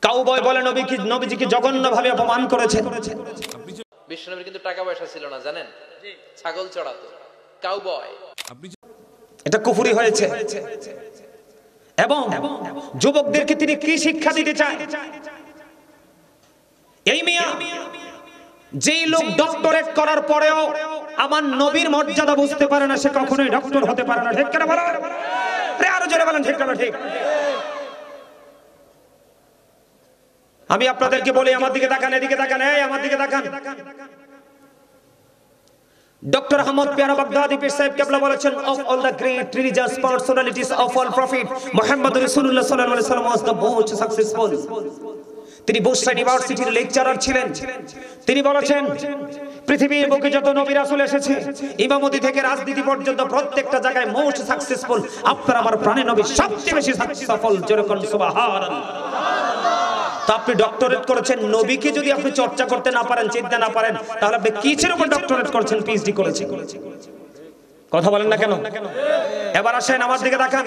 Cowboy বলে নবীজিকে জঘন্যভাবে অপমান করেছে। বিশ্বনবীর কিন্তু টাকা পয়সা ছিল না জানেন, ছাগল চড়াতো কাউবয়। এটা কুফরি হয়েছে। এবং যুবকদেরকে তিনি কি শিক্ষা দিতে চায়? এই মিয়া যেই লোক ডক্টরেট করার পরেও আমার নবীর মর্যাদা বুঝতে পারে না, সে কখনোই ডক্টর হতে পারে না। ঠিক কেন বলো? আরো জোরে বলেন ঠিক না ঠিক? আমি আপনাদেরকে বলি, আমার দিকে তাকান, এদিকে তাকান, এই আমার দিকে তাকান। ডক্টর আহমদ পেয়ারা বাগদাদি পীর সাহেব কেবলা বলেছেন, of all the great religious personalities of all prophet, Muhammad Rasulullah sallallahu alaihi wasallam was the most successful. তিনি বুশরা ইউনিভার্সিটির লেকচারার ছিলেন। তিনি বলেছেন, পৃথিবীর বুকে যত নবী রাসূল এসেছে, ইমামতি থেকে রাজনীতি পর্যন্ত প্রত্যেকটা জায়গায় মোস্ট সাকসেসফুল আপনার আমার প্রাণের নবী সবচেয়ে বেশি সফল। যেরকম সুবহানাল্লাহ। তো আপনি ডক্টরেট করেছেন, নবীকে যদি আপনি চর্চা করতে না পারেন, চিনতে না পারেন, তাহলে আপনি কিসের উপর ডক্টরেট করেছেন, পিএইচডি করেছেন? কথা বলেন না কেন? এবার আসেন আমার দিকে তাকান।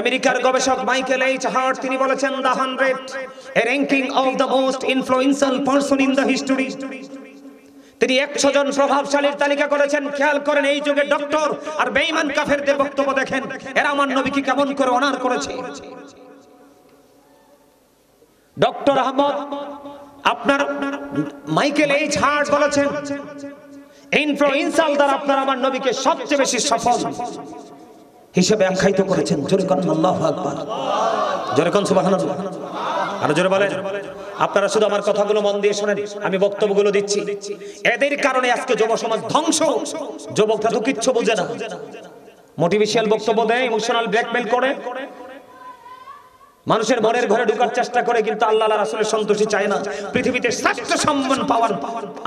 আমেরিকার গবেষক মাইকেল এইচ হার্ট তিনি বলেছেন, the 100 a ranking of the most influential person in the history। তিনি 100 জন প্রভাবশালীর তালিকা করেছেন। খেয়াল করেন, এই যুগে ডক্টর আর বেঈমান কাফেরদের বক্তব্য দেখেন, এরা আমার নবীকে কেমন করে অনার করেছে। ডক্টর আহমদ আপনার মাইকেল এইচ হার্ট বলেছেন, ইনফ্লুয়েন্সাল দ্বারা আপনার আমার নবীকে সবচেয়ে বেশি সফল হিসেবে আখ্যায়িত করেছেন। জোরে কোন আল্লাহু আকবার, জোরে কোন সুবহানাল্লাহ, আরো জোরে বলেন। আপনারা শুধু আমার কথাগুলো মন দিয়ে শুনেন, আমি বক্তব্যগুলো দিচ্ছি। এদের কারণে আজকে যুব সমাজ ধ্বংস। যুবকরা তো কিচ্ছু বোঝে না, মোটিভেশনাল বক্তব্য দেয়, ইমোশনাল ব্ল্যাকমেল করে, মানুষের মনের ঘরে ঢোকার চেষ্টা করে, কিন্তু আল্লাহ আর রাসূলের সন্তুষ্টি চায় না। পৃথিবীতে শ্রেষ্ঠ সম্মান পাওয়ার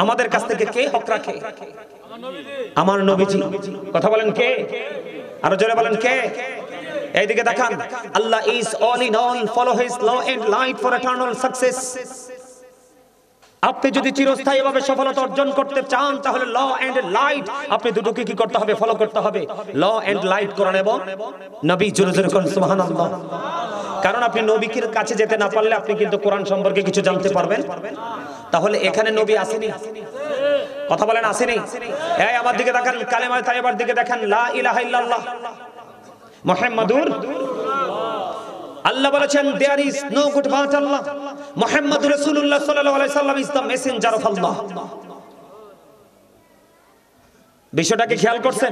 আমাদের কাছ থেকে কে হক রাখে? আমার নবীজি। কথা বলেন কে? আরো জোরে বলেন কে? এইদিকে দেখান। Allah is all in all, follow his law and light for eternal success. আপনি যদি চিরস্থায়ী ভাবে সফলতা অর্জন করতে চান, তাহলে ল এন্ড লাইট আপনি দুটোকে কি করতে হবে? ফলো করতে হবে। ল এন্ড লাইট কোরআন এবং নবী। জোরে জোরে কোন সুবহানাল্লাহ। কারণ আপনি নবীর কাছে যেতে না পারলে আপনি কিন্তু কোরআন সম্পর্কে কিছু জানতে পারবেন। তাহলে এখানে নবী আসেনি? কথা বলেন আসেনি? এই আমার দিকে তাকান, কালেমা তাইয়্যিবার দিকে দেখেন, লা ইলাহা ইল্লাল্লাহ মুহাম্মাদুর। আল্লাহ বলেছেন, there is no god but Allah, মুহাম্মাদুর রাসূলুল্লাহ সাল্লাল্লাহু আলাইহি সাল্লাম is the messenger of Allah. বিষয়টাকে খেয়াল করছেন?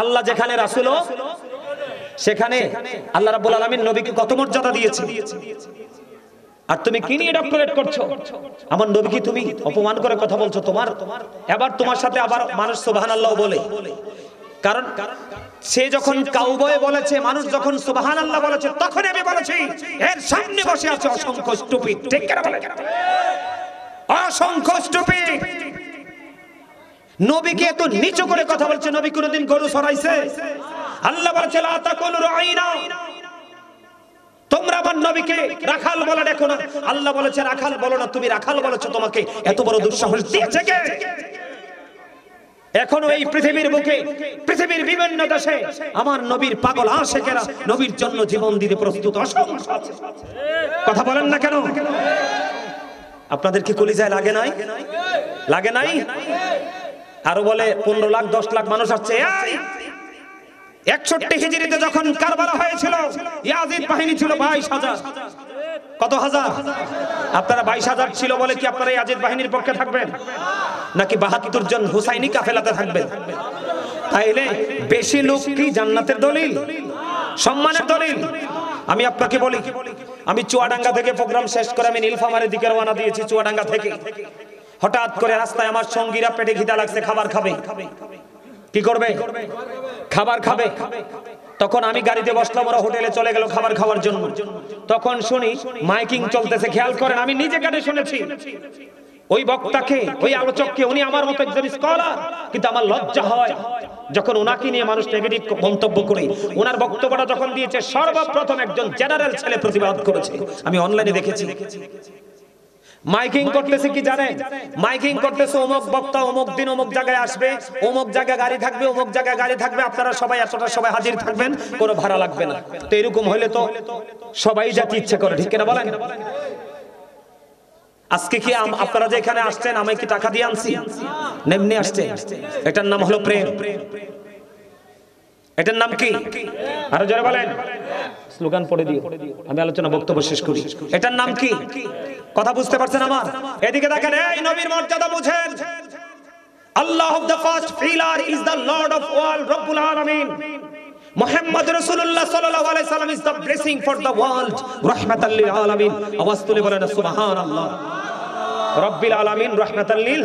আল্লাহ যেখানে রাসূলও সেখানে আল্লাহ রাব্বুল আলামিন নবীকে কত মর্যাদা দিয়েছে। আর তুমি কি নিয়ে ডক্টরেট করছো? আমার নবীকে তুমি অপমান করে কথা বলছো। এবার তোমার সাথে আবার মানুষ সুবহানাল্লাহ বলে। কারণ সে যখন কাউবয় বলেছে, মানুষ যখন সুবহানাল্লাহ বলেছে, তখন আমি বলেছি এর সামনে বসে আছে অসংখ্য স্টুপিড। ঠিক কেন বলে? অসংখ্য স্টুপিড। নবীকে এত নিচু করে কথা বলছে। নবী কোনদিন গরু চড়াইছে? আল্লাহ বলেছে, লা তাকুনু রাঈনা, তোমরা আমার নবীকে রাখাল বলে দেখো না। আল্লাহ বলেছে রাখাল বলো না, তুমি রাখাল বলেছো। তোমাকে এত বড় দুঃসাহস দিয়েছে কে? এখনো এই পৃথিবীর বুকে, পৃথিবীর বিভিন্ন দেশে আমার নবীর পাগল আশিকেরা নবীর জন্য জীবন দিতে প্রস্তুত অসংখ্য আছে। কথা বলেন না কেন? আপনাদের কি কলিজায় লাগে নাই? লাগে নাই? আরো বলে 15 লাখ 10 লাখ মানুষ আসছে। 61 হিজরিতে যখন কারবালা হয়েছিল, ইয়াজিদ বাহিনী ছিল 22,000। কত হাজার? আপনারা 22,000 ছিল বলে কি আপনারা ইয়াজিদ বাহিনীর পক্ষে থাকবেন? নাকি 72 জন হুসাইনি কাফেলাতে থাকবেন? তাইলে বেশি লোক কি জান্নাতের দলিল, সম্মানের দলিল? আমি আপনাকে বলি, আমি চুয়াডাঙ্গা থেকে প্রোগ্রাম শেষ করে আমি নীলফামারীর দিকে রওনা দিয়েছি। চুয়াডাঙ্গা থেকে হঠাৎ করে রাস্তায় আমার সঙ্গীরা পেটে খিদা লাগছে, খাবার খাবে। কি করবে? খাবার খাবে। তখন আমি গাড়িতে বসলাম, ওরা হোটেলে চলে গেল খাবার খাওয়ার জন্য। তখন শুনি মাইকিং চলতেছে। খেয়াল করেন, আমি নিজে কানে শুনেছি। ওই বক্তাকে, ওই আলোচককে, উনি আমার মতো একজন স্কলার, কিন্তু আমার লজ্জা হয় যখন ওনাকে নিয়ে মানুষ নেগেটিভ মন্তব্য করে। ওনার বক্তব্যটা যখন দিয়েছে, সর্বপ্রথম একজন জেনারেল ছেলে প্রতিবাদ করেছে। আমি অনলাইনে দেখেছি। মাইকিং করতেছে কি জানেন? মাইকিং করতেছে অমুক বক্তা অমুক দিন অমুক জায়গায় আসবে, অমুক জায়গায় গাড়ি থাকবে, অমুক জায়গায় গাড়ি থাকবে, আপনারা সবাই এতটা সবাই হাজির থাকবেন, কোনো ভাড়া লাগবে না। তো এরকম হইলে তো সবাই যেতে ইচ্ছে করে, ঠিক কিনা বলেন? আজকে কি আপনারা যে এখানে আসছেন আমি কি টাকা দিয়ে আনছি? নেমনি আসছে। এটার নাম হলো প্রেম। এটার নাম কি? আরো জোরে বলেন। স্লোগান পড়ে দিও, আমি আলোচনা বক্তব্য শেষ করি। এটার নাম কি? কথা বুঝতে পারছেন আমার? এদিকে দেখেন, এই নবীর মর্যাদা বুঝেন। Allah of the first pillar is the lord of world রব্বুল আলামিন। মুহাম্মদ রাসূলুল্লাহ সাল্লাল্লাহু আলাইহি সাল্লাম is the blessing for the world, রাহমাতাল লিল আলামিন। আওয়াজ তুলে বলেন সুবহানাল্লাহ। রব্বিল আলামিন, রাহমাতাল লিল।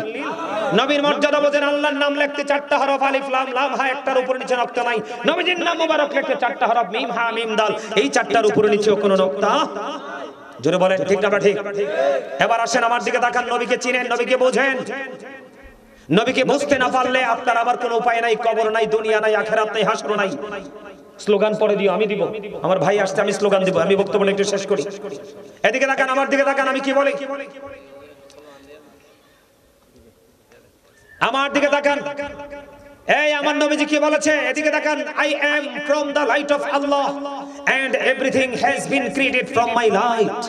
নবীর মর্যাদা বোঝেন। আল্লাহর নাম লিখতে 4টা হরফ আলিফ লাম লাম হা, একটার উপর নিচে নক্তা নাই। নবীজির নাম মুবারক লিখতে 4টা হরফ মিম হা মিম দাল, এই 4টার উপর নিচেও কোনো নক্তা। জোরে বলেন ঠিক না ঠিক? এবার আসেন আমার দিকে তাকান, নবীকে চিনেন, নবীকে বোঝেন। নবীকে বুঝতে না পারলে আপনার আবার কোনো উপায় নাই, কবর নাই, দুনিয়া নাই, আখিরাত নাই, হাসর নাই। স্লোগান পড়ে দিও, আমি দিব। আমার ভাই আসছে, আমি স্লোগান দিব। আমি বক্তব্য একটু শেষ করি। এদিকে তাকান, আমার দিকে তাকান, আমি কি বলি? আমার দিকে তাকান, এই আমার নবীজি কি বলেছে? এদিকে তাকান, I am from the light of Allah and everything has been created from my light.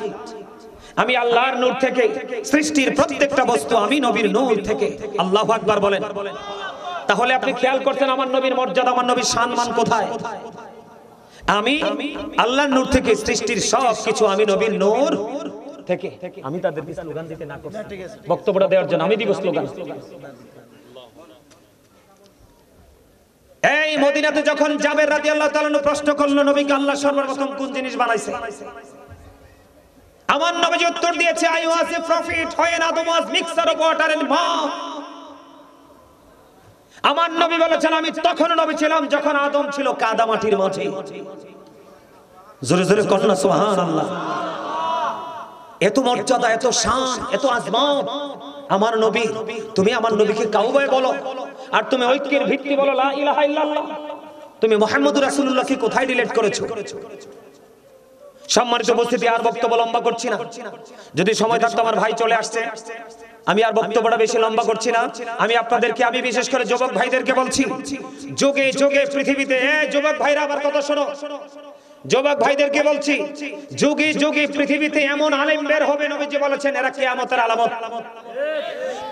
আমি আল্লাহর নূর থেকে, সৃষ্টির প্রত্যেকটা বস্তু আমি নবীর নূর থেকে। আল্লাহু আকবার বলেন। তাহলে আপনি খেয়াল করছেন আমার নবীর মর্যাদা, আমার নবীর সম্মান কোথায়? আমি আল্লাহর নূর থেকে, সৃষ্টির সব কিছু আমি নবীর নূর থেকে। আমি তাদেরকে স্লোগান দিতে না করছি, বক্তব্যটা দেওয়ার জন্য আমি দিব স্লোগান। এই মদিনাতে যখন জাবের রাদিয়াল্লাহু তাআলা প্রশ্ন করলো নবীকে আল্লাহ সর্বপ্রথম কোন জিনিস বানাইছে, আমার নবীজি উত্তর দিয়েছে, I was a prophet when Adam was mixture of water and mud. আমার নবী বলেছেন আমি তখন নবী ছিলাম যখন আদম ছিল কাদা মাটির মাঝে। জোরে জোরে কন্যা সুবহানাল্লাহ। এত মর্যাদা, এত শান, এত আজমত আমার নবী। তুমি আমার নবীকে কাউবায় বলো, আর তুমি ঐক্যের ভিত্তি বলো লা ইলাহা ইল্লাল্লাহ। তুমি মুহাম্মদুর রাসূলুল্লাহকে কোথায় রিলেট করেছো? সম্মানিত উপস্থিতি, আর বক্তব্য লম্বা করছি না। যদি সময় থাকতো আমার ভাই চলে আসছে, আমি আর বক্তব্যটা বেশি লম্বা করছি না। আমি আপনাদেরকে, আমি বিশেষ করে যুবক ভাইদেরকে বলছি, যুগে যুগে পৃথিবীতে, যুবক ভাইরা আমার কথা শোনো, যুবক ভাইদেরকে বলছি, যুগে যুগে পৃথিবীতে এমন আলেম বের হবে, নবীজি বলেছেন এরা কিয়ামতের আলামত।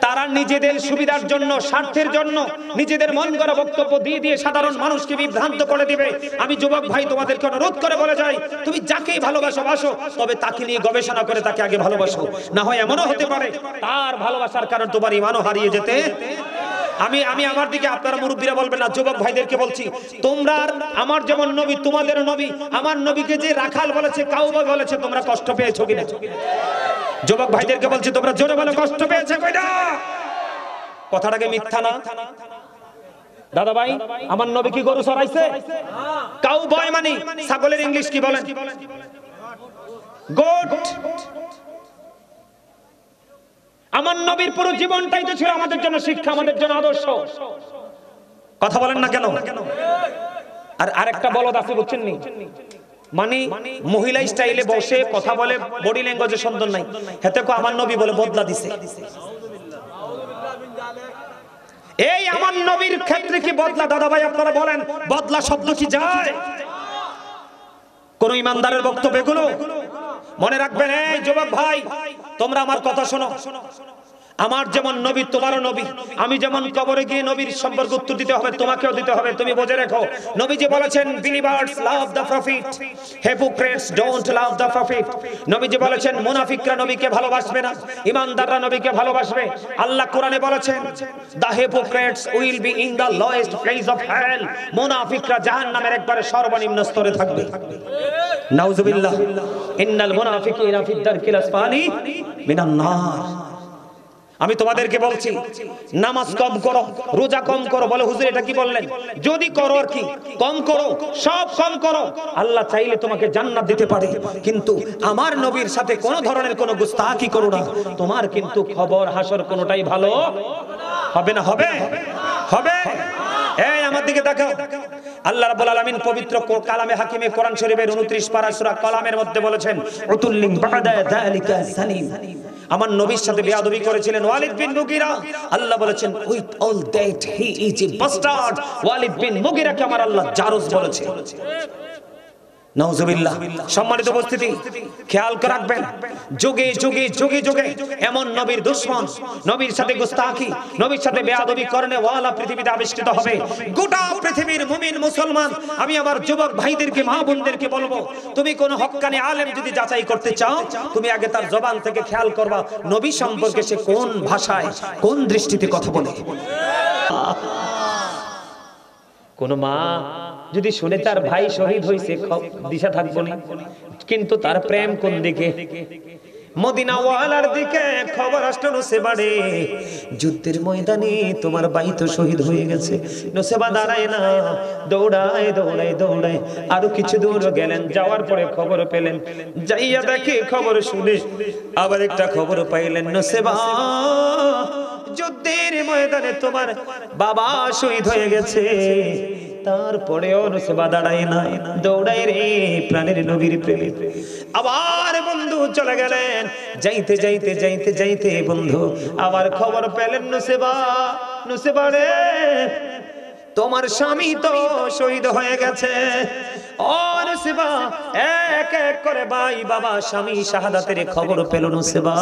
তারা নিজেদের সুবিধার জন্য, স্বার্থের জন্য নিজেদের মন গড়া বক্তব্য দিয়ে দিয়ে সাধারণ মানুষকে বিভ্রান্ত করে দিবে। আমি যুবক ভাই তোমাদেরকে অনুরোধ করে বলে যাই, তুমি যাকেই ভালোবাসো বাসো, তবে তাকে নিয়ে গবেষণা করে তাকে আগে ভালোবাসো। না হয় এমনও হতে পারে তার ভালোবাসার কারণ তোমার ঈমানও হারিয়ে যেতে। আমি আমার দিকে, আপনারা মুরব্বীরা বলবেন না, যুবক ভাইদেরকে বলছি, তোমরা আমার যেমন নবী তোমাদের নবী, আমার নবীকে যে রাখাল বলেছে, কাউবাই বলেছে, তোমরা কষ্ট পেয়েছো কিনা? যুবক ভাইদেরকে বলছি, তোমরা জোরে বলো কষ্ট পেয়েছে কইনা? কথাটাকে মিথ্যা না দাদা ভাই? আমার নবী কি গরু চড়াইছে? কাউবয় মানে ছাগলের ইংলিশ কি বলেন? গোট। আমার নবীর পুরো জীবনটাই তো ছিল আমাদের জন্য শিক্ষা, আমাদের জন্য আদর্শ। কথা বলেন না কেন? আর আরেকটা বলদ আছে বুঝছেন নি, মানে মহিলা স্টাইলে বসে কথা বলে, বডি ল্যাঙ্গুয়েজে সুন্দর নাই, হেতে কো আমার নবী বলে বদলা দিছে। এই আমার নবীর ক্ষেত্রে কি বদলা? দাদা ভাই আপনারা বলেন, বদলা শব্দ কি যায় কোন ইমানদারের বক্তব্য? এগুলো মনে রাখবেন। এই যুবক ভাই, তোমরা আমার কথা শোনো, আমার যেমন নবী তোমারও নবী। আমি যেমন কবরে গিয়ে নবীর সম্পর্কে উত্তর দিতে হবে, তোমাকেও দিতে হবে। তুমি বুঝে রাখো, নবীজি বলেছেন believers love the profit, hypocrites don't love the profit. নবীজি বলেছেন মুনাফিকরা নবীকে ভালোবাসবে না, ইমানদাররা নবীকে ভালোবাসবে। আল্লাহ কোরআনে বলেছেন the hypocrites will be in the lowest place of hell, মুনাফিকরা জাহান্নামের একবারে সর্বনিম্ন স্তরে থাকবে। নাউজুবিল্লাহ। ইন্নাল মুনাফিকিনা ফিদ দারকিল আসফালি মিনান নার। আমি তোমাদেরকে বলছি, নামাজ কম করো, রোজা কম করো। বলে হুজুর এটা কি বললেন? যদি করো আর কি, কম করো, সব কম করো, আল্লাহ চাইলে তোমাকে জান্নাত দিতে পারে। কিন্তু আমার নবীর সাথে কোনো ধরনের কোনো গুস্তাখি করো না, তোমার কিন্তু খবর হাসর কোনোটাই ভালো হবে না। হবে হবে। এই আমার দিকে দেখো, আল্লাহ রাব্বুল আলামিন পবিত্র কালামে হাকিমে কোরআন শরীফের 29 পারা সূরা কালামের মধ্যে বলেছেন উতুল্লিন বাদা যালিকা সানিম। আমার নবীর সাথে বেয়াদবি করেছিলেন ওয়ালিদ বিন মুগিরা, আল্লাহ বলেছেন with all that he is a bastard. Walid bin মুগিরাকে আমার আল্লাহ জারজ বলেছে। নাউজুবিল্লাহ। সম্মানিত উপস্থিতি, খেয়াল করে রাখবেন, যুগে যুগে যুগে যুগে এমন নবীর দুশমন, নবীর সাথে গুস্তাখি, নবীর সাথে বেয়াদবি করনে ওয়ালা পৃথিবীতে আবিষ্কৃত হবে। গোটা পৃথিবীর মুমিন মুসলমান, আমি আমার যুবক ভাইদেরকে, মা বোনদেরকে বলবো, তুমি কোন হক্কানি আলেম যদি যাচাই করতে চাও, তুমি আগে তার জবান থেকে খেয়াল করবা নবী সম্পর্কে সে কোন ভাষায়, কোন দৃষ্টিতে কথা বলে। কোন মা যদি শুনে তার ভাই শহীদ হয়েছে, দিশা থাকবো না, কিন্তু তার প্রেম কোন দিকে? মদিনা ওয়ালার দিকে খবর আসলো নুসেবারে, যুদ্ধের ময়দানে তোমার ভাই তো শহীদ হয়ে গেছে। নুসেবা দাঁড়ায় না, দৌড়ায় দৌড়ায় দৌড়ায় আরো কিছু দূর গেলেন, যাওয়ার পরে খবর পেলেন, যাইয়া দেখে খবর শুনে আবার একটা খবর পাইলেন, নুসেবা যুদ্ধের ময়দানে তোমার বাবা শহীদ হয়ে গেছে। তারপরেও নুসেবা দাঁড়ায় না, দৌড়ায় রে প্রাণের নবীর প্রেমে। আবার বন্ধু চলে গেলেন, যাইতে যাইতে যাইতে যাইতে বন্ধু আবার খবর পেলেন, নুসেবা রে তোমার স্বামী তো শহীদ হয়ে গেছে। ও নুসেবা, এক এক করে ভাই বাবা স্বামী শাহাদাতের খবর পেল নুসেবা,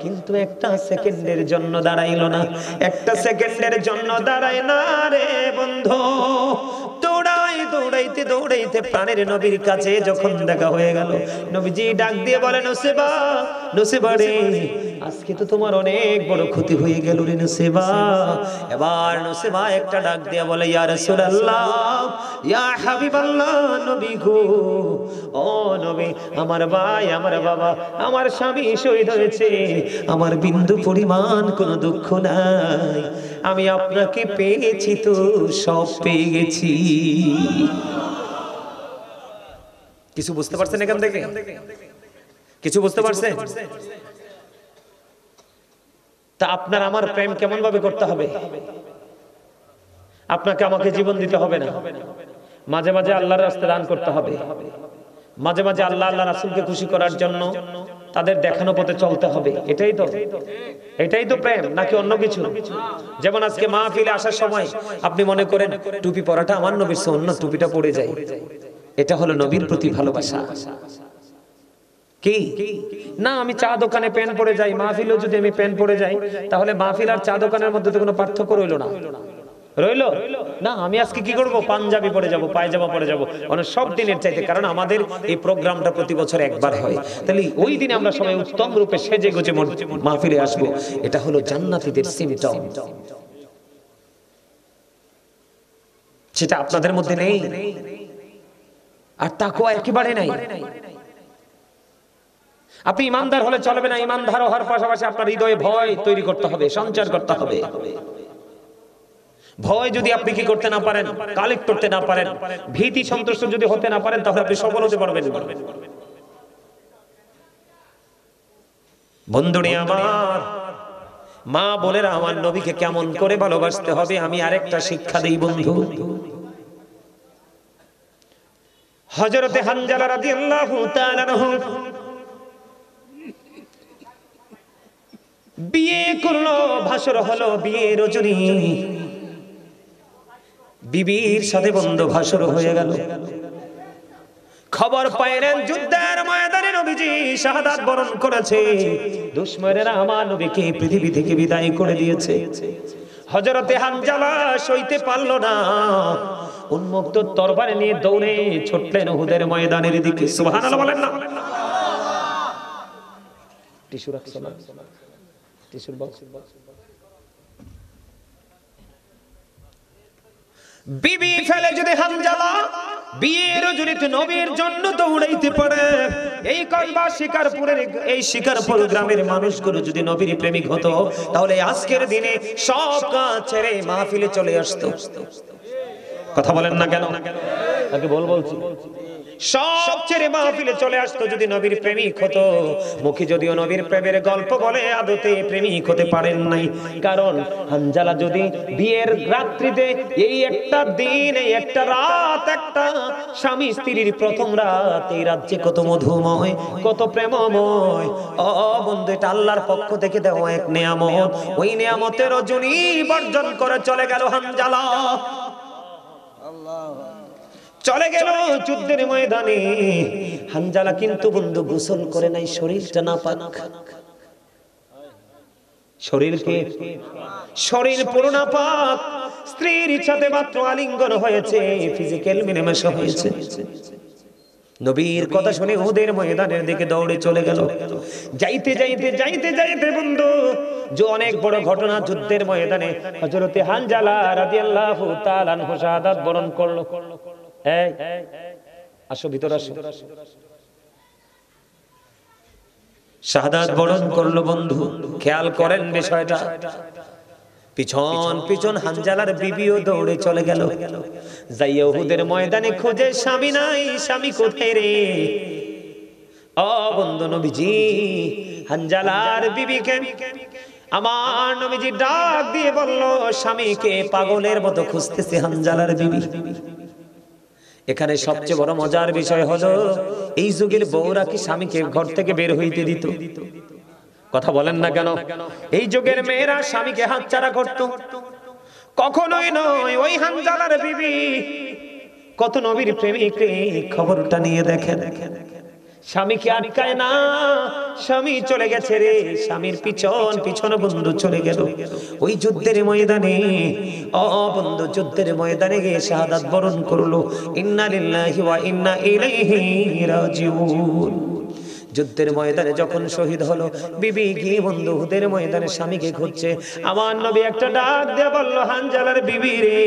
কিন্তু একটা সেকেন্ডের জন্য দাঁড়াইলো না, একটা সেকেন্ডের জন্য দাঁড়ায় না রে বন্ধু। দৌড়াইতে দৌড়াইতে প্রাণের নবীর কাছে যখন দেখা হয়ে গেল, নবীজি ডাক দিয়ে বলেন, নুসেবা, নুসেবা রে আজকে তো তোমার অনেক বড় ক্ষতি হয়ে গেল রে নুসেবা। এবার নুসেবা একটা ডাক দিয়ে বলে, ইয়া রাসূলুল্লাহ, ইয়া হাবিবাল্লাহ, নবী গো, ও নবী, আমার ভাই, আমার বাবা, আমার স্বামী শহীদ হয়েছে, আমার বিন্দু পরিমাণ কোনো দুঃখ নাই, আমি আপনাকে পেয়েছি তো সব পেয়ে গেছি। কিছু বুঝতে পারছেন এখান থেকে? কিছু বুঝতে পারছেন? তা আপনার আমার প্রেম কেমন ভাবে করতে হবে? আপনাকে আমাকে জীবন দিতে হবে না, মাঝে মাঝে আল্লাহর রাস্তায় দান করতে হবে, মাঝে মাঝে আল্লাহ আল্লাহ রাসূলকে খুশি করার জন্য তাদের দেখানো পথে চলতে হবে। এটাই তো প্রেম, নাকি অন্য কিছু? যেমন আজকে মাহফিলে আসার সময় আপনি মনে করেন টুপি পরাটা আমার নবীর সুন্নাত, টুপিটা পরে যাই, এটা হলো নবীর প্রতি ভালোবাসা। কি না, আমি চা দোকানে প্যান্ট পরে যাই, মাহফিলেও যদি আমি প্যান্ট পরে যাই, তাহলে মাহফিল আর চা দোকানের মধ্যে তো কোনো পার্থক্য রইল না, রইলো না। আমি আজকে কি করব? পাঞ্জাবি পরে যাব, পায়জামা পরে যাব, মানে সব দিনের চাইতে, কারণ আমাদের এই প্রোগ্রামটা প্রতি বছর একবার হয়, তাহলে ওই দিনে আমরা সবাই উত্তম রূপে সেজে গুজে মাহফিলে আসবো। এটা হলো জান্নাতীদের সিম্পটম, সেটা আপনাদের মধ্যে নেই, আর তাকওয়া একেবারে নাই। আপনি ইমানদার হলে চলবে না, ইমানদার হওয়ার পাশাপাশি আপনার হৃদয়ে ভয় তৈরি করতে হবে, সঞ্চার করতে হবে। ভয় যদি আপনি কি করতে না পারেন, কালেক্ট করতে না পারেন, ভীতি সন্ত্রস্ত যদি হতে না পারেন, তাহলে আপনি সফল হতে পারবেন না। বন্ধুরে আমার, মা বোনেরা, আমার নবীকে কেমন করে ভালোবাসতে হবে আমি আরেকটা শিক্ষা দেই বন্ধু। হযরতে হানজালা রাদিয়াল্লাহু তাআলা আনহু বিয়ে করলো, ভাসর হলো, বিয়ে রজনী, বিবির সাথে বন্ধু ভাসর হয়ে গেল। খবর পাইলেন যুদ্ধের ময়দানে নবীজি শাহাদাত বরণ করেছে, দুশমনেরা আমার নবীকে পৃথিবী থেকে বিদায় করে দিয়েছে। হযরতে হানজালা সইতে পারল না, উন্মুক্ত তরবারি নিয়ে দৌড়ে ছুটলেন উহুদের ময়দানের দিকে। সুবহানাল্লাহ বলেন না? টিস্যু রাখছো না? টিস্যুর বক্স। বিবি ফেলে যদি হানজালা বিয়ের জন্য নবীর জন্য দৌড়াইতে পারে, এই কসবা শিকারপুরের, এই শিকারপুর গ্রামের মানুষগুলো যদি নবীর প্রেমিক হতো, তাহলে আজকের দিনে সব কাজ ছেড়ে মাহফিলে চলে আসতো। কথা বলেন না কেন? তাকে বলছি সব ছেড়ে মাহফিলে চলে আসতো যদি নবীর প্রেমিক হতো। মুখে যদিও নবীর প্রেমের গল্প বলে, আদতে প্রেমিক হতে পারেন নাই। কারণ হানজালা যদি বিয়ের রাত্রিতে, এই একটা দিন, এই একটা রাত, একটা স্বামী স্ত্রীর প্রথম রাত, এই রাজ্যে কত মধুময়, কত প্রেমময়। ও বন্ধু, এটা আল্লাহর পক্ষ থেকে দেওয়া এক নিয়ামত। ওই নিয়ামতের রজনী বর্জন করে চলে গেল হানজালা। চলে গেল যুদ্ধের ময়দানে। হানজালা কিন্তু বন্ধু গোসল করে নাই, শরীরটা নাপাক। শরীর পুরো নাপাক। স্ত্রীর সাথে মাত্র আলিঙ্গন হয়েছে, ফিজিক্যাল মিলেমিশা হয়েছে। নবীর কথা শুনে উহুদের ময়দানের দিকে দৌড়ে চলে গেল। যাইতে যাইতে যাইতে যাইতে বন্ধু, যে অনেক বড় ঘটনা যুদ্ধের ময়দানে হযরতে হানজালা রাদিয়াল্লাহু তাআলা আনহু শাহাদাত বরণ করলো। এই আসো, ভিতর আসো। শাহাদাত বরণ করলো বন্ধু। খেয়াল করেন বিষয়টা। পিছন পিছন হানজালার বিবিও দৌড়ে চলে গেল। যাইয়া উহুদের ময়দানে খোঁজে, স্বামী নাই, স্বামী কোথায় রে? ও বন্ধু, নবীজি হানজালার বিবিকে আমার নবীজি ডাক দিয়ে বলল, স্বামীকে পাগলের মতো খুঁজতেছে হানজালার বিবি। এখানে সবচেয়ে বড় মজার বিষয় হলো, এই যুগের বউরা কি স্বামীকে ঘর থেকে বের হইতে দিত? কথা বলেন না কেন? এই যুগের মেয়েরা স্বামীকে হাতছাড়া করত? কখনোই নয়। ওই হানজালার বিবি কত নবীর প্রেমিক, খবরটা নিয়ে দেখেন। স্বামীকে আটকায় না, স্বামী চলে গেছে রে। স্বামীর পিছন পিছন বন্ধু চলে গেল ওই যুদ্ধের ময়দানে। ও বন্ধু, যুদ্ধের ময়দানে গিয়ে শাহাদাত বরণ করলো। ইন্না লিল্লাহি ওয়া ইন্না ইলাইহি রাজিউন। যুদ্ধের ময়দানে যখন শহীদ হলো, বিবি গিয়ে বন্ধু উহুদের ময়দানে স্বামীকে খুঁজছে। আমার নবী একটা ডাক দিয়ে বলল, হানজালার বিবি রে,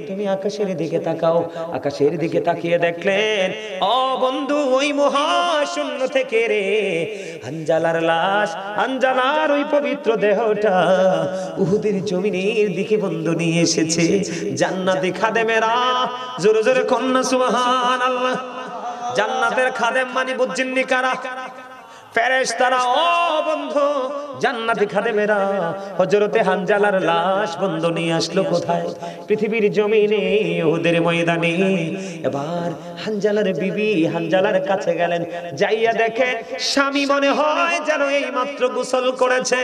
তুমি আকাশের দিকে তাকাও। আকাশের দিকে তাকিয়ে দেখলেন, ও বন্ধু, ওই মহাশূন্য থেকে রে হানজালার লাশ, হানজালার ওই পবিত্র দেহটা উহুদের জমিনের দিকে বন্ধু নিয়ে এসেছে জান্নাতি খাদেমেরা। জোরে জোরে কন্যা সুবহানাল্লাহ। জান্নাতের খাদেম মানে বুঝছেননি কারা? ফেরেশতারা। ও বন্ধু, জান্নাতি খাদেমেরা হযরতে হানজালার লাশ বন্ধু নিয়ে আসলো কোথায়? পৃথিবীর জমিনে, উহুদের ময়দানে। এবার হানজালার বিবি হানজালার কাছে গেলেন। যাইয়া দেখে স্বামী মনে হয় যেন এই মাত্র গোসল করেছে।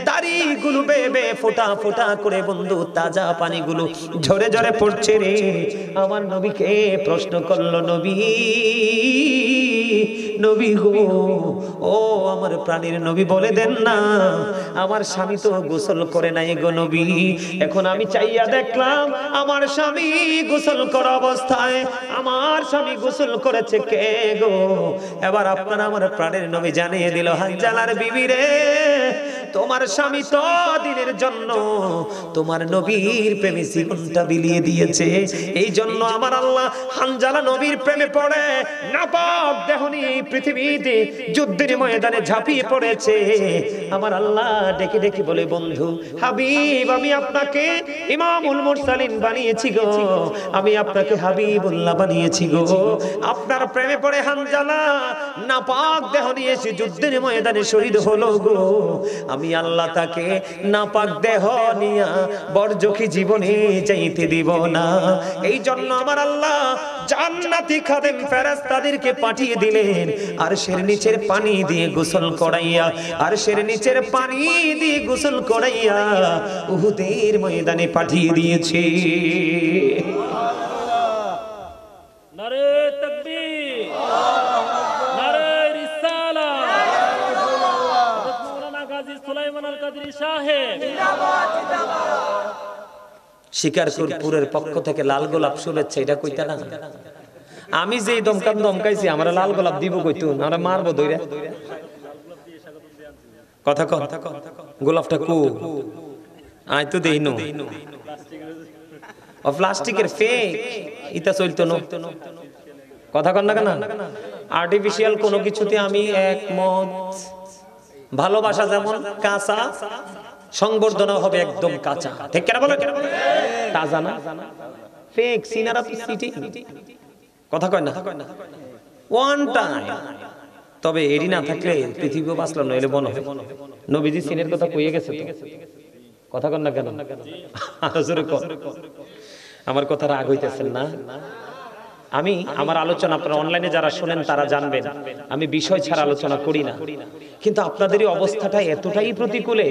দাড়িগুলো বেবে ফোঁটা ফোঁটা করে বন্ধু তাজা পানিগুলো ঝরে ঝরে পড়ছে রে। আমার নবীকে প্রশ্ন করলো, নবী, নবী গো, ও আমার প্রাণের নবী, বলে দেন না, আমার স্বামী তো গোসল করে নাই গো নবী। এখন আমি চাইয়া দেখলাম আমার স্বামী গোসল করা অবস্থায়। আমার স্বামী গোসল করেছে কে গো? এবার আপনার আমার প্রাণের নবী জানিয়ে দিল, হানজালার বিবি রে, তোমার স্বামী তো দিনের জন্য তোমার নবীর প্রেমে জীবনটা বিলিয়ে দিয়েছে। এই জন্য আমার আল্লাহ হানজালা নবীর প্রেমে পড়ে নাপাক দেহ নিয়ে পৃথিবীতে যুদ্ধের ময়দানে ঝাঁপিয়ে পড়েছে। আমার আল্লাহ ডেকে ডেকে বলে, বন্ধু হাবিব, আমি আপনাকে ইমামুল মুরসালিন বানিয়েছি গো, আমি আপনাকে হাবিবুল্লাহ বানিয়েছি গো। আপনার প্রেমে পড়ে হানজালা নাপাক দেহ নিয়ে এসে যুদ্ধের ময়দানে শহীদ হলো গো। আমি আল্লাহ তাকে নাপাক দেহ নিয়া বরজখী জীবনে যাইতে দিব না। এই জন্য আমার আল্লাহ জান্নাতি খাদেম ফেরেশতাদেরকে পাঠিয়ে দিলেন আরশের নিচের পানি দিয়ে গোসল করাইয়া, আরশের নিচের পানি দিয়ে গোসল করাইয়া উহুদের ময়দানে পাঠিয়ে দিয়েছে। নারে তাকবীর, নারে রিসালাত। মাওলানা গাজী সুলাইমান আল কাদরি সাহেব জিন্দাবাদ, জিন্দাবাদ। শিকারপুরের পক্ষ থেকে লাল গোলাপ শুভেচ্ছা, এটা কইতা না? আমি যে দমকাইছি, আমরা লাল গোলাপ দিব কইতো, আমরা মারবো দইরা। কথা কম, গোলাপটা কো আই তো দেই নো ও প্লাস্টিকের ফেক, ইতা চলতো না। কথা কন না কেন? আর্টিফিশিয়াল কোনো কিছুতে আমি একমত। ভালোবাসা যেমন কাঁচা, সংবর্ধনা হবে একদম কাঁচা, ঠিক কেন বলে? তাজা না, ফেক সিনারা সিটি। কথা কয় না? One time. তবে এরই না থাকলে পৃথিবীও বাঁচলো নইলে বন হবে। নবীজি সিনের কথা কইয়ে গেছে তো, কথা কন না কেন? আরো জোরে কর। আমার কথা রাগ হইতেছেন না? আমি আমার আলোচনা আপনারা অনলাইনে যারা শুনেন তারা জানবেন আমি বিষয় ছাড়া আলোচনা করি না, কিন্তু আপনাদেরই অবস্থাটা এতটাই প্রতিকূলে,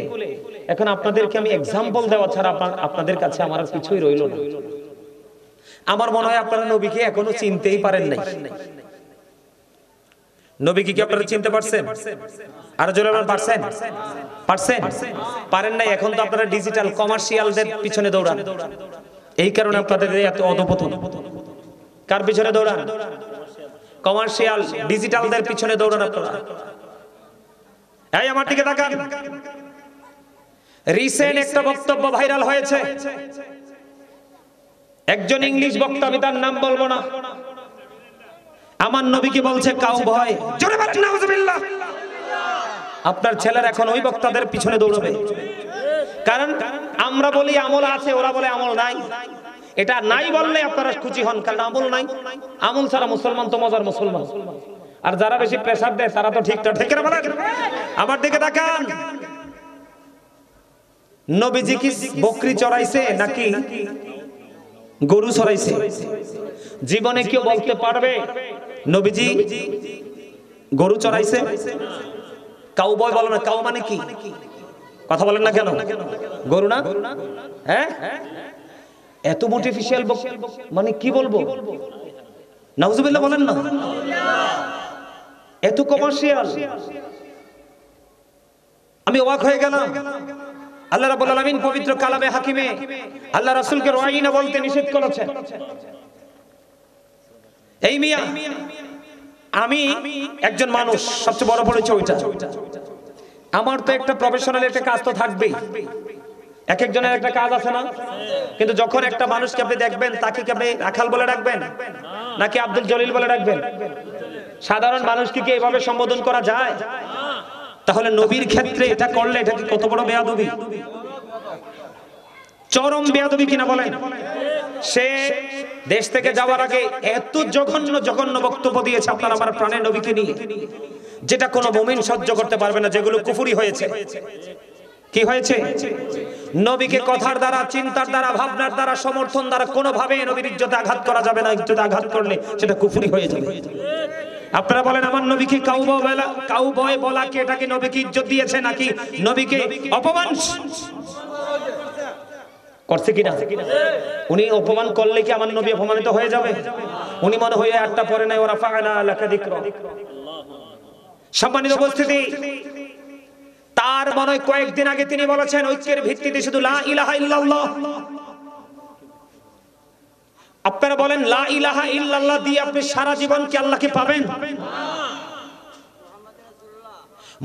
এখন আপনাদেরকে আমি এক্সাম্পল দেওয়া ছাড়া আপনাদের কাছে আমার আর কিছুই রইল না। আমার মনে হয় আপনারা নবীকে এখনো চিনতেই পারেন নাই। নবীকে কি আপনারা চিনতে পারছেন? আর জোরে বলেন পারছেন? পারছেন? পারেন নাই। এখন তো আপনারা ডিজিটাল কমার্শিয়ালদের পিছনে দৌড়ান, এই কারণে আপনাদের এত অধপতন। কার পিছনে দৌড়ান? কমার্শিয়াল ডিজিটালদের পিছনে দৌড়ান আপনারা। এই আমার দিকে তাকান, রিসেন্ট একটা বক্তব্য ভাইরাল হয়েছে। একজন ইংলিশ বক্তা, আমি তার নাম বলবো না, আমার নবীকে বলছে কাউ ভয়। জোরে বলেন নাউজুবিল্লাহ। আপনার ছেলেরা এখন ওই বক্তাদের পিছনে দৌড়বে, কারণ আমরা বলি আমল আছে, ওরা বলে আমল নাই। এটা নাই বললে আপনারা খুশি হন, কারণ আমল নাই। আমল ছাড়া মুসলমান তো মজার মুসলমান। আর যারা বেশি প্রেসার দেয় তারা তো ঠিকঠাক ঠিক না বলেন? আমার দিকে তাকান, নবীজি কি বকরি চড়াইছে নাকি গরু চড়াইছে? জীবনে কেউ বলতে পারবে নবীজি গরু চড়াইছে? কাউ বয় বলো না, কাউ মানে কি? কথা বলেন না কেন? গরু না? হ্যাঁ, এত মোটিফিশিয়াল মানে কি বলবো? নাউজুবিল্লাহ বলেন না, এত কমার্শিয়াল। আমি অবাক হয়ে গেলাম। আল্লাহ রাব্বুল আলামিন পবিত্র কালামে হাকিমে আল্লাহ রাসূলকে রাইনা বলতে নিষেধ করেছেন। এই মিয়া, আমি একজন মানুষ, সবচেয়ে বড় পরিচয় ওইটা। আমার তো একটা প্রফেশনাল একটা কাজ তো থাকবেই, এক একজনের একটা কাজ আছে না? কিন্তু যখন একটা মানুষকে আপনি দেখবেন, তাকে কি আপনি রাখাল বলে ডাকবেন নাকি আব্দুল জলিল বলে ডাকবেন? সাধারণ মানুষকে কি এভাবে সম্বোধন করা যায়? তাহলে নবীর ক্ষেত্রে এটা করলে এটা কি কত বড় বেয়াদবি, চরম বেয়াদবি কিনা বলেন? সে দেশ থেকে যাওয়ার আগে এত জঘন্য জঘন্য বক্তব্য দিয়েছে আপনার আমার প্রাণের নবীকে নিয়ে, যেটা কোনো মুমিন সহ্য করতে পারবে না, যেগুলো কুফরি হয়েছে। কি হয়েছে? নবীকে কথার দ্বারা, চিন্তার দ্বারা, ভাবনার দ্বারা, সমর্থন দ্বারা কোনোভাবে নবীর ইজ্জতে আঘাত করা যাবে না। ইজ্জতে আঘাত করলে সেটা কুফরি হয়ে যাবে। আপনারা বলেন আমার নবীকে কাউবয় বলা কি এটাকে নবীকে ইজ্জত দিয়েছে নাকি নবীকে অপমান করছে কিনা? উনি অপমান করলে কি আমার নবী অপমানিত হয়ে যাবে? উনি মনে হয় আটটা পরে নাই, ওরা ফাগানা লাকা যিকরা। সম্মানিত উপস্থিতি, তার মনে হয় কয়েকদিন আগে তিনি বলেছেন ঐক্যের ভিত্তিতে শুধু লা ইলাহা ইল্লাল্লাহ। আপনারা বলেন লা ইলাহা ইল্লাল্লাহ দিয়ে আপনি সারা জীবন কি আল্লাহকে পাবেন?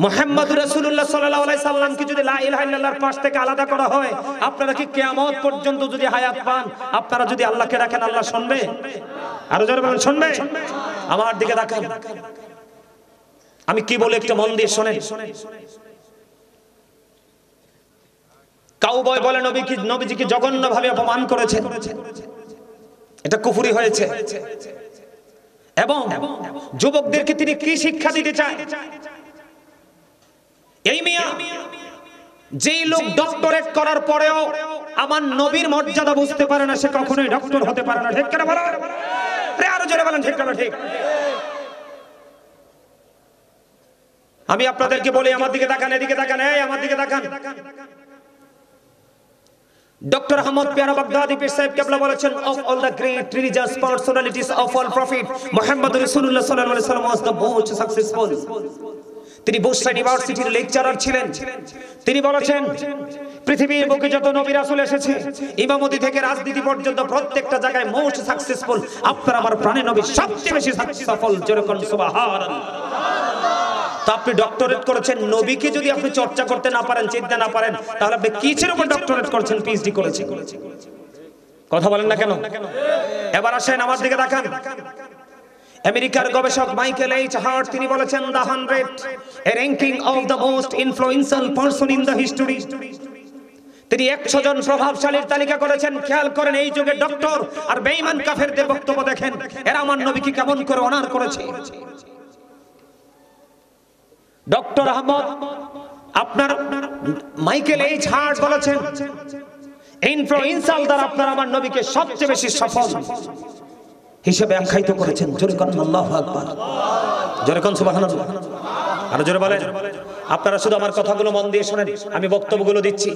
মুহাম্মদুর রাসূলুল্লাহ সাল্লাল্লাহু আলাইহি সাল্লাম কি যদি লা ইলাহা ইল্লাল্লাহর পাশ থেকে আলাদা করা হয়, আপনারা কি কিয়ামত পর্যন্ত যদি হায়াত পান, আপনারা যদি আল্লাহকে রাখেন, আল্লাহ শুনবে? আরো জোরে বলেন শুনবে? আমার দিকে তাকান, আমি কি বলে একটু মন দিয়ে শুনেন। কাউবয় বলে নবীজিকে জঘন্যভাবে অপমান করেছে, এটা কুফরি হয়েছে। এবং যুবকদেরকে তিনি কি শিক্ষা দিতে চায়? এই মিয়া, যেই লোক ডক্টরেট করার পরেও আমার নবীর মর্যাদা বুঝতে পারে না, সে কখনোই ডক্টর হতে পারে না। ঠিক কেন বলেন? আরো জোরে বলেন ঠিক না ঠিক? আমি আপনাদেরকে বলি, আমার দিকে তাকান, এদিকে তাকান, এই আমার দিকে তাকান। ডক্টর আহমদ পিয়ারা বাগদাদি পীর সাহেব কেবলা বলেছেন, of all the great religious personalities of all prophet, Muhammad রাসূলুল্লাহ সাল্লাল্লাহু আলাইহি ওয়াসাল্লাম was the most successful. তিনি বুশরা ইউনিভার্সিটির লেকচারার ছিলেন। তিনি বলেছেন পৃথিবীর বুকে যত নবী রাসূল এসেছে, ইমামতি থেকে রাজনীতি পর্যন্ত প্রত্যেকটা জায়গায় মোস্ট সাকসেসফুল আপনার আমার প্রাণের নবী সবচেয়ে বেশি সাকসেসফুল। যেরকম সুবহানাল্লাহ। তো আপনি ডক্টরেট করেছেন, নবীকে যদি আপনি চর্চা করতে না পারেন, চিনতে না পারেন, তাহলে আপনি কিসের উপর ডক্টরেট করেছেন, পিএইচডি করেছেন? কথা বলেন না কেন? এবার আসেন আমার দিকে তাকান। আমেরিকার গবেষক মাইকেল এইচ হার্ট তিনি বলেছেন the 100 a ranking of the most influential person in the history। তিনি 100 জন প্রভাবশালীর তালিকা করেছেন। খেয়াল করেন এই যুগে ডক্টর আর বেঈমান কাফেরদের বক্তব্য দেখেন, এরা আমার নবীকে কেমন করে অনার করেছে। ডক্টর আহমদ আপনার মাইকেল এইচ হার্ট বলেছেন, ইনফ্লুয়েন্সাল দ্বারা আপনারা আমার নবীকে সবচেয়ে বেশি সফল হিসেবে আখ্যায়িত করেছেন। জোরে কোন আল্লাহু আকবার, জোরে কোন সুবহানাল্লাহ, আর জোরে বলেন। আপনারা শুধু আমার কথাগুলো মন দিয়ে শুনেন, আমি বক্তব্যগুলো দিচ্ছি।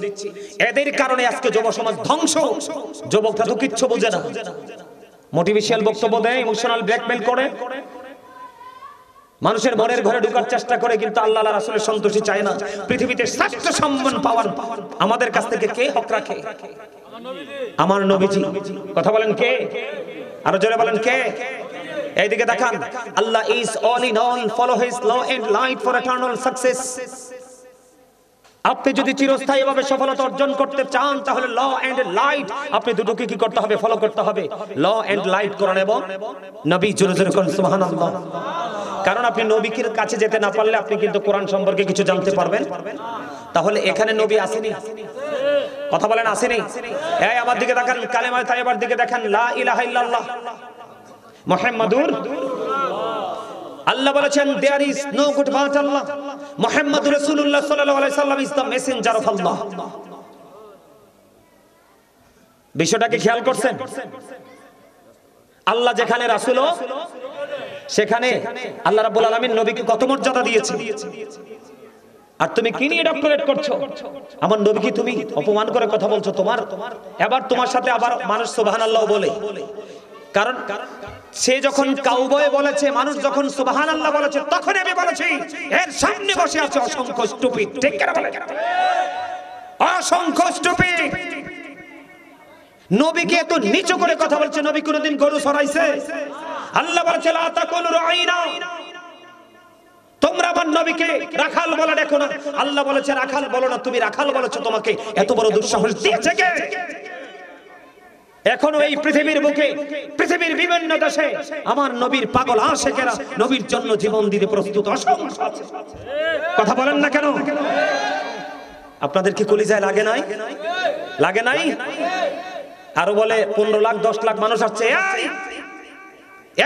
এদের কারণে আজকে যুব সমাজ ধ্বংস। যুবকরা তো কিচ্ছু বোঝে না, মোটিভেশনাল বক্তব্য দেয়, ইমোশনাল ব্ল্যাকমেল করে, মানুষের মনের ঘরে ঢোকার চেষ্টা করে, কিন্তু আল্লাহ রাসূলের সন্তুষ্টি চায় না। পৃথিবীতে শ্রেষ্ঠ সম্মান পাওয়ার আমাদের কাছ থেকে কে হক রাখে? আমার নবীজি। কথা বলেন কে? আরো জোরে বলেন কে? এইদিকে দেখান, Allah is all in all, follow his law and light for eternal success. আপনি যদি চিরস্থায়ীভাবে সফলতা অর্জন করতে চান তাহলে ল এন্ড লাইট, আপনি দুটোকে কি করতে হবে? ফলো করতে হবে। ল এন্ড লাইট কোরআন এবং নবী। জোরে জোরে কোন সুবহানাল্লাহ। কারণ আপনি নবীর কাছে যেতে না পারলে আপনি কিন্তু কোরআন সম্পর্কে কিছু জানতে পারবেন। তাহলে এখানে নবী আসেনি? কথা বলেন আসেনি? এই আমার দিকে তাকান, কালেমা তাইয়্যিবার দিকে দেখেন, লা ইলাহা ইল্লাল্লাহ মুহাম্মাদুর। আল্লাহ বলেছেন there is no good but Allah, মুহাম্মাদুর রাসূলুল্লাহ সাল্লাল্লাহু আলাইহি সাল্লাম is the messenger of Allah। বিষয়টাকে খেয়াল করছেন? আল্লাহ যেখানে রাসূল সেখানে আল্লাহ রাব্বুল আলামিন নবীকে কত মর্যাদা দিয়েছে। আর তুমি কি নিয়ে ডক্টরেট করছো? আমার নবীকে তুমি অপমান করে কথা বলছো। এবার তোমার সাথে আবার মানুষ সুবহানাল্লাহ বলে, কারণ সে যখন কাউবয় বলেছে, মানুষ যখন সুবহানাল্লাহ বলেছে, তখন আমি বলেছি এর সামনে বসে আছে অসংখ্য স্টুপিড। ঠিক করে বলে, অসংখ্য স্টুপিড। নবীকে এত নিচু করে কথা বলছে। নবী কোনদিন গরু চড়াইছে? আল্লাহ বলেছে লা তাকুলু রাঈনা, তোমরা আমার নবীকে রাখাল বলে দেখো না। আল্লাহ বলেছে রাখাল বলো না, তুমি রাখাল বলেছো। তোমাকে এত বড় দুঃসাহস দিয়েছে কে? এখনো এই পৃথিবীর বুকে, পৃথিবীর বিভিন্ন দেশে আমার নবীর পাগল আশিকেরা নবীর জন্য জীবন দিতে প্রস্তুত অসংখ্য আছে। কথা বলেন না কেন? আপনাদের কি কলিজায় লাগে নাই? লাগে নাই? আরো বলে 15 লাখ 10 লাখ মানুষ আসছে।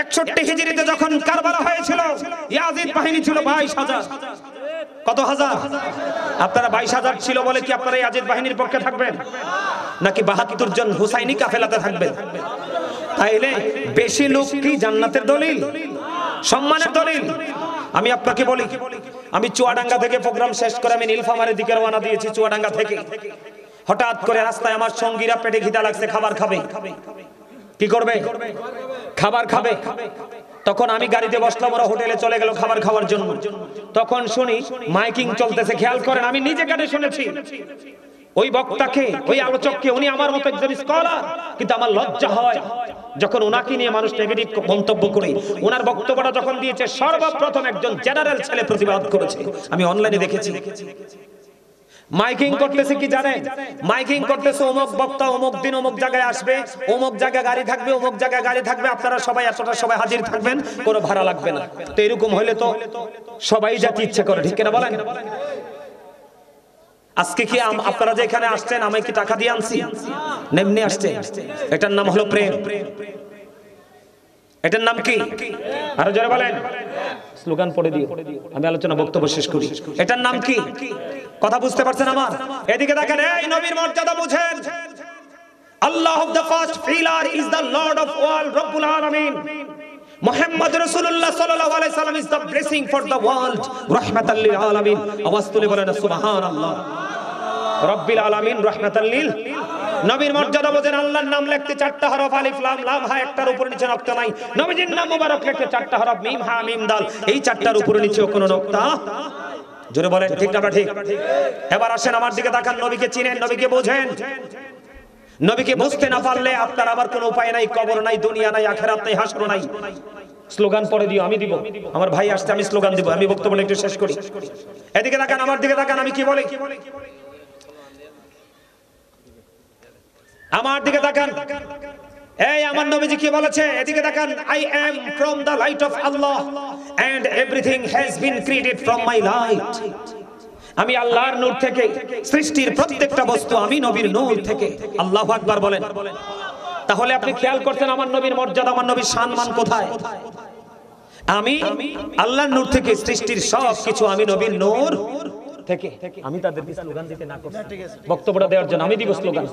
61 হিজরিতে যখন কারবালা হয়েছিল, ইয়াজিদ বাহিনী ছিল 22,000। কত হাজার? আপনারা 22,000 ছিল বলে কি আপনারা ইয়াজিদ বাহিনীর পক্ষে থাকবেন? নাকি 72 জন হুসাইনি কাফেলাতে থাকবেন? তাইলে বেশি লোক কি জান্নাতের দলিল, সম্মানের দলিল? আমি আপনাকে বলি, আমি চুয়াডাঙ্গা থেকে প্রোগ্রাম শেষ করে আমি নীলফামারীর দিকে রওনা দিয়েছি। চুয়াডাঙ্গা থেকে হঠাৎ করে রাস্তায় আমার সঙ্গীরা পেটে খিদা লাগছে, খাবার খাবে। কি করবে? খাবার খাবে। তখন আমি গাড়িতে বসলাম, ওরা হোটেলে চলে গেল খাবার খাওয়ার জন্য। তখন শুনি মাইকিং চলতেছে। খেয়াল করেন, আমি নিজে কানে শুনেছি। ওই বক্তাকে, ওই আলোচককে, উনি আমার মতো একজন স্কলার, কিন্তু আমার লজ্জা হয় যখন ওনাকে নিয়ে মানুষ নেগেটিভ মন্তব্য করে। ওনার বক্তব্যটা যখন দিয়েছে, সর্বপ্রথম একজন জেনারেল ছেলে প্রতিবাদ করেছে। আমি অনলাইনে দেখেছি। মাইকিং করতেছে কি জানেন? মাইকিং করতেছে অমুক বক্তা অমুক দিন অমুক জায়গায় আসবে, অমুক জায়গায় গাড়ি থাকবে, অমুক জায়গায় গাড়ি থাকবে, আপনারা সবাই এতটা সবাই হাজির থাকবেন, কোনো ভাড়া লাগবে না। তো এরকম হইলে তো সবাই যেতে ইচ্ছে করে, ঠিক কিনা বলেন? আজকে কি আপনারা যে এখানে আসছেন, আমি কি টাকা দিয়ে আনছি? নেমনে আসছে। এটার নাম হলো প্রেম। এটার নাম কি? আরো জোরে বলেন। স্লোগান পড়ে দিও, আমি আলোচনা বক্তব্য শেষ করি। এটার নাম কি? কথা বুঝতে পারছেন আমার? এদিকে দেখেন, এই নবীর মর্যাদা বুঝেন। Allah of the first pillar is the lord of all, রব্বুল আলামিন। মুহাম্মদ রাসূলুল্লাহ সাল্লাল্লাহু আলাইহি সাল্লাম is the blessing for the world, রাহমাতাল লিল আলামিন। আওয়াজ তুলে বলেন সুবহানাল্লাহ। রব্বিল আলামিন, রাহমাতাল লিল। নবীর মর্যাদা বোঝেন। আল্লাহর নাম লিখতে 4টা হরফ, আলিফ লাম লাম হা, একটার উপর নিচে নকতা নাই। নবীজির নাম মোবারক লিখতে 4টা হরফ, মিম হা মিম দাল, এই 4টার উপর নিচেও কোনো নকতা। জোরে বলেন ঠিক না ঠিক? এবার আসেন আমার দিকে তাকান, নবীকে চিনেন, নবীকে বোঝেন। নবীকে বুঝতে না পারলে আপনার আবার কোনো উপায় নাই, কবর নাই, দুনিয়া নাই, আখিরাত নাই, হাসর নাই। স্লোগান পড়ে দিও, আমি দিব। আমার ভাই আসছে, আমি স্লোগান দিব। আমি বক্তব্য একটু শেষ করি। এদিকে তাকান, আমার দিকে তাকান, আমি কি বলি? আমার দিকে তাকান। এই আমার নবীজি কি বলেছে? এদিকে তাকান। I am from the light of Allah and everything has been created from my light আমি আল্লাহর নূর থেকে, সৃষ্টির প্রত্যেকটা বস্তু আমি নবীর নূর থেকে। আল্লাহু আকবার বলেন। তাহলে আপনি খেয়াল করছেন আমার নবীর মর্যাদা, আমার নবীর সম্মান কোথায়? আমি আল্লাহর নূর থেকে, সৃষ্টির সব কিছু আমি নবীর নূর থেকে। আমি তাদেরকে স্লোগান দিতে না করছি, বক্তব্যটা দেওয়ার জন্য আমি দিব স্লোগান।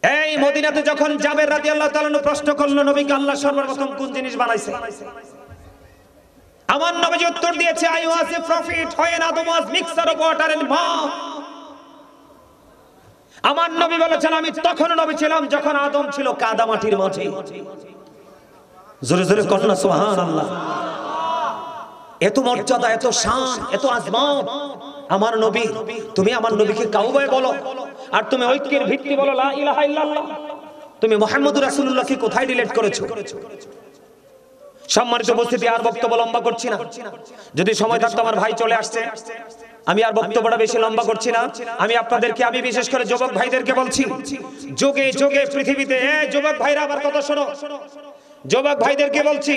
এই মদিনাতে যখন জাবের রাদিয়াল্লাহু তাআলা প্রশ্ন করলো নবীকে আল্লাহ সর্বপ্রথম কোন জিনিস বানাইছে, আমার নবী উত্তর দিয়েছে, I was a prophet when Adam was mixture of water and mud. আমার নবী বলেছেন আমি তখন নবী ছিলাম যখন আদম ছিল কাদা মাটির মাঝে। জোরে জোরে কন্যা সুবহানাল্লাহ। এত মর্যাদা, এত শান, এত আজমত আমার নবী। তুমি আমার নবীকে কাউবায় বলো, আর তুমি ঐক্যের ভিত্তি বলো লা ইলাহা ইল্লাল্লাহ। তুমি মুহাম্মদুর রাসূলুল্লাহকে কোথায় ডিলিট করেছো? সম্মানিত উপস্থিতি, আর বক্তব্য লম্বা করছি না, যদি সময় থাকতো আমার ভাই চলে আসছে। আমি আর বক্তব্যটা বেশি লম্বা করছি না। আমি আপনাদেরকে, আমি বিশেষ করে যুবক ভাইদেরকে বলছি, যুগে যুগে পৃথিবীতে, যুবক ভাইরা আবার কথা শোনো, যুবক ভাইদেরকে বলছি,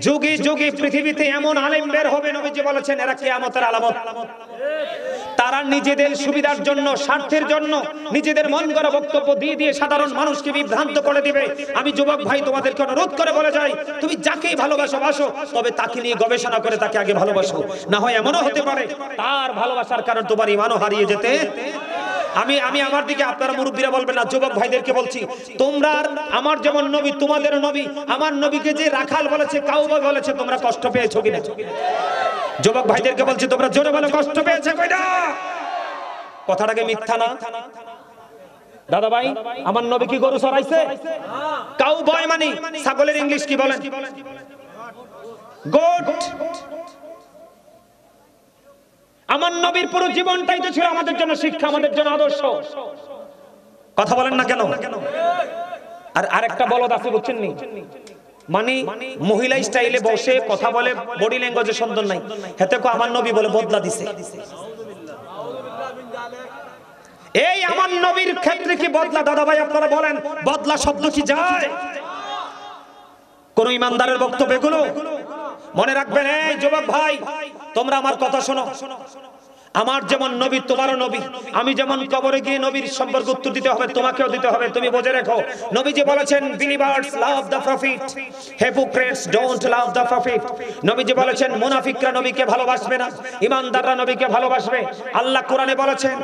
যুগে যুগে পৃথিবীতে এমন আলেম বের হবে, নবীজি বলেছেন এরা কিয়ামতের আলামত। তারা নিজেদের সুবিধার জন্য, স্বার্থের জন্য নিজেদের মন গড়া বক্তব্য দিয়ে দিয়ে সাধারণ মানুষকে বিভ্রান্ত করে দিবে। আমি যুবক ভাই তোমাদেরকে অনুরোধ করে বলে যাই, তুমি যাকেই ভালোবাসো বাসো, তবে তাকে নিয়ে গবেষণা করে তাকে আগে ভালোবাসো। না হয় এমনও হতে পারে তার ভালোবাসার কারণ তোমার ঈমানও হারিয়ে যেতে। আমি আমার দিকে, আপনারা মুরব্বীরা বলবেন না, যুবক ভাইদেরকে বলছি, তোমরা আমার যেমন নবী তোমাদের নবী, আমার নবীকে যে রাখাল বলেছে, কাউবা বলেছে, তোমরা কষ্ট পেয়েছো কিনা? যুবক ভাইদেরকে বলছি, তোমরা জোরে বলো কষ্ট পেয়েছে কইনা? কথাটাকে মিথ্যা না দাদা ভাই? আমার নবী কি গরু চড়াইছে? কাউবয় মানে ছাগলের ইংলিশ কি বলেন? গোট। আমার নবীর পুরো জীবনটাই তো ছিল আমাদের জন্য শিক্ষা, আমাদের জন্য আদর্শ। কথা বলেন না কেন? আর আরেকটা বলদ আছে বুঝছেন নি, মানে মহিলা স্টাইলে বসে কথা বলে, বডি ল্যাঙ্গুয়েজে সুন্দর নাই, হেতে কো আমার নবী বলে বদলা দিছে। এই আমার নবীর ক্ষেত্রে কি বদলা? দাদা ভাই আপনারা বলেন, বদলা শব্দ কি যায় কোন ইমানদারের বক্তব্য? এগুলো মনে রাখবেন। এই যুবক ভাই, তোমরা আমার কথা শোনো, আমার যেমন নবী তোমারও নবী। আমি যেমন কবরে গিয়ে নবীর সম্পর্কে উত্তর দিতে হবে, তোমাকেও দিতে হবে। তুমি বুঝে রেখো, নবীজি বলেছেন believers love the profit, hypocrites don't love the profit. নবীজি বলেছেন মুনাফিকরা নবীকে ভালোবাসবে না, ঈমানদাররা নবীকে ভালোবাসবে। আল্লাহ কোরআনে বলেছেন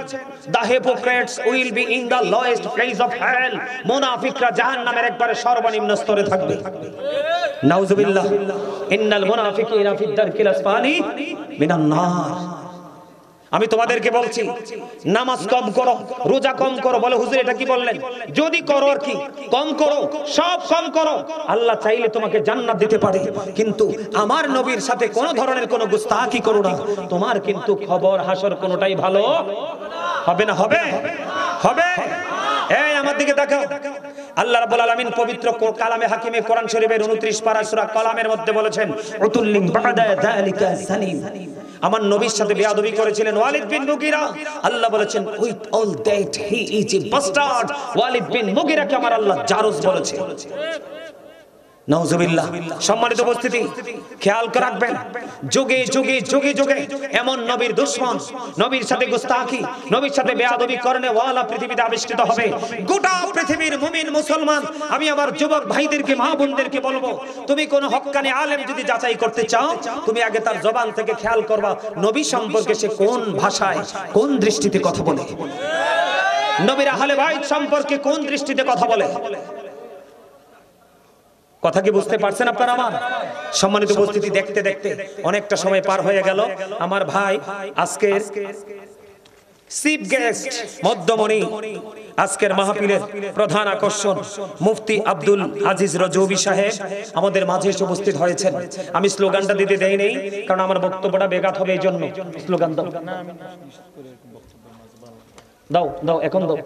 the hypocrites will be in the lowest place of hell, মুনাফিকরা জাহান্নামের একবারে সর্বনিম্ন স্তরে থাকবে। নাউজুবিল্লাহ। ইন্নাল মুনাফিকিনা ফিদ দারকিল আসফালি মিনান নার। আমি তোমাদেরকে বলছি, নামাজ কম করো, রোজা কম করো। বলে হুজুর এটা কি বললেন? যদি করো আর কি, কম করো, সব কম করো, আল্লাহ চাইলে তোমাকে জান্নাত দিতে পারে। কিন্তু আমার নবীর সাথে কোন ধরনের কোন গুস্তাখি করো না, তোমার কিন্তু খবর হাসর কোনটাই ভালো হবে না। হবে হবে। এই আমার দিকে তাকাও। আল্লাহ রাব্বুল আলামিন পবিত্র কালামে হাকিমে কোরআন শরীফের 29 পারা সূরা কালামের মধ্যে বলেছেন উতুল্লিন বাদা যালিকা সানিম। আমার নবীর সাথে বেয়াদবি করেছিলেন ওয়ালিদ বিন মুগিরা। আল্লাহ বলেছেন with all that he is a bastard. Walid bin মুগিরাকে আমার আল্লাহ জারজ বলেছে। নাউজুবিল্লাহ। সম্মানিত উপস্থিতি, খেয়াল করে রাখবেন, যুগে যুগে যুগে যুগে এমন নবীর দুশমন, নবীর সাথে গুস্তাখি, নবীর সাথে বেয়াদবি করনে ওয়ালা পৃথিবীতে আবিষ্কৃত হবে। গোটা পৃথিবীর মুমিন মুসলমান, আমি আমার যুবক ভাইদেরকে, মা বোনদেরকে বলবো, তুমি কোন হক্কানি আলেম যদি যাচাই করতে চাও, তুমি আগে তার জবান থেকে খেয়াল করবা নবী সম্পর্কে সে কোন ভাষায়, কোন দৃষ্টিতে কথা বলে, নবীর আহলে বাইত সম্পর্কে কোন দৃষ্টিতে কথা বলে। কথা কি বুঝতে পারছেন আপনারা? আমার সম্মানিত উপস্থিতি, দেখতে দেখতে অনেকটা সময় পার হয়ে গেল। আমার ভাই আজকের চিফ গেস্ট, মধ্যমণি, আজকের মাহফিলের প্রধান আকর্ষণ মুফতি আব্দুল আজিজ রজবি সাহেব আমাদের মাঝে এসে উপস্থিত হয়েছেন। আমি স্লোগানটা দিতে দেই নেই, কারণ আমার বক্তব্যটা বেগাত হবে, এই জন্য স্লোগান দাও দাও দাও, এখন দাও।